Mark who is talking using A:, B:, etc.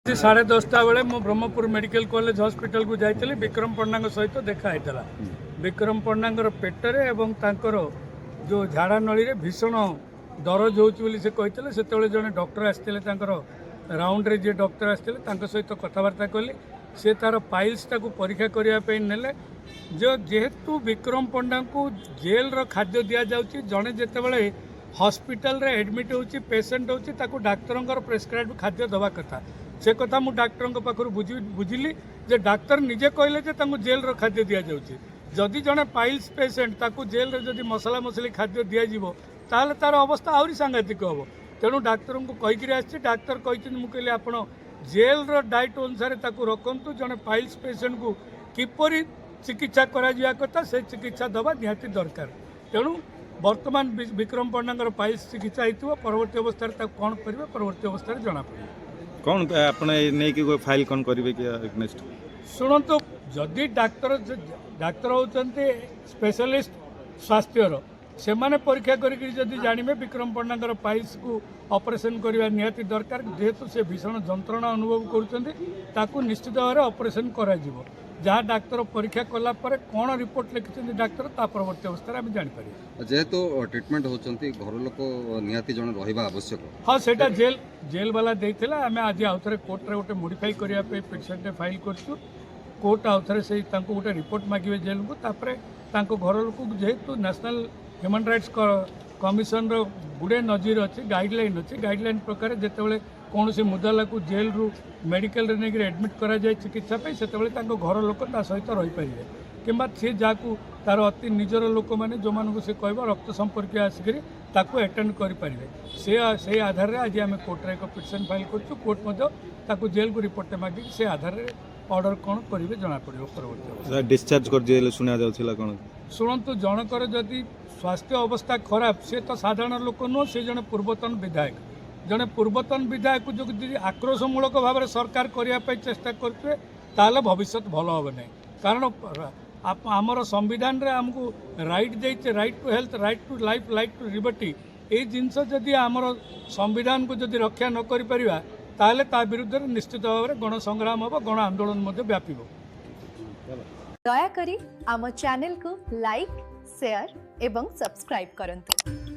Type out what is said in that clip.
A: 10:30 बेले मो Brahmapur medical college hospital को जाइए विक्रम पंडा सहित देखा होता। विक्रम पंडा पेटरे एवं तांकर जो झाड़ा नली रे भीषण दरज होती से कहते से जड़े डॉक्टर आसते राउंड रे जे डॉक्टर आसते सहित कथबार्ता कली से तार पाइल्स को परीक्षा करने नेले जो जेहेतु विक्रम पंडा को जेल रो खाद्य दि जाऊँगी जड़े जिते हॉस्पिटल रे एडमिट होची पेशेंट होची ताको डाक्टर प्रेस्क्राइब खाद्य दवा कथा से कथा मु डाक्टर पाखर बुझिली जे डाक्तर निजे कहले जे तांको जेल रो खाद्य दि जाऊँगी जदि जड़े पाइल्स पेशेंट ताको जेल रे जदि मसला मसली खाद्य दि जाव ताहले तार अवस्था आहरी सांघातिक हम तेणु डाक्तर को कहीकि आसी डाक्तर कहते मुझे आप जेल रो डाइट अनुसार ताको रखंतु जड़े पाइल्स पेशेंट को किपरि चिकित्सा करा कथा से चिकित्सा दवा निहाती दरकार तेणु वर्तमान विक्रम पंडा पाइल्स चिकित्सा होता परवर्त अवस्था कौन करेंगे परवर्त अवस्था जना पड़े
B: कौन आपने फाइल कौन करेंगे कि नेक्स्ट
A: शुणु जदि डाक्तर होते स्पेशलिस्ट स्वास्थ्यर से माने परीक्षा करी जानवे विक्रम पंडा पाइल्स को ऑपरेशन करवा निहाती दरकार जेहेतु से भीषण जंत्रणा अनुभव कर निश्चित भाव में ऑपरेशन करा जहाँ डाक्तर परीक्षा कला कौन रिपोर्ट लिखिं डाक्तर ता परवर्ती अवस्था आम जापर
C: जेहेतु ट्रिटमेंट होती घर लोक निहाती जन रहा आवश्यक
A: हाँ से जेल वाला देता आम आज आउ थे कोर्टे गोटे मोडिफाई करने पिटिशन फाइल करूँ कोर्ट आउ थे से गोटे रिपोर्ट मागे जेल को तापर घर लोक जेहेतु नेशनल ह्यूमन राइट्स कमिशन गुड़े नजीर अच्छी गाइडलाइन अच्छी गाइडलाइन प्रकार जितेबाला कौन से मुदाला को जेल रु मेडिकल रे नहीं एडमिट करा जाए चिकित्सा से घर लोक सहित रही पारे किंबा सी जहाँ तार अति निजर लोक मैंने जो मानक से कह रक्त संपर्क आसिक एटेंड करें से आधार आज आम कोर्टे एक पिटिशन फाइल करूँ कोर्ट जेल को रिपोर्ट मागिक से आधार ऑर्डर कौन करेंगे जना पड़ो परवर्ती
B: डिस्चार्ज कर शुणा कौन
A: शुणु जनकर जदि स्वास्थ्य अवस्था खराब सी तो साधारण लोक नुह से जड़े पूर्वतन विधायक जड़े पूर्वतन विधायक जो आक्रोशमूलक भाव में सरकार करने चेष्टा करेंगे ताहले भविष्य भल हम ना कारण आमर संविधान रे आमको राइट देते right to health right to life right to liberty ये जिनस जदि आमर संविधान को जदि रक्षा न कर पारिबा ताहले ता विरुद्ध निश्चित भाव में गण संग्राम हम गण आंदोलन व्यापीब
D: दयाकरी आम चैनल को लाइक शेयर एवं सब्सक्राइब करंतु।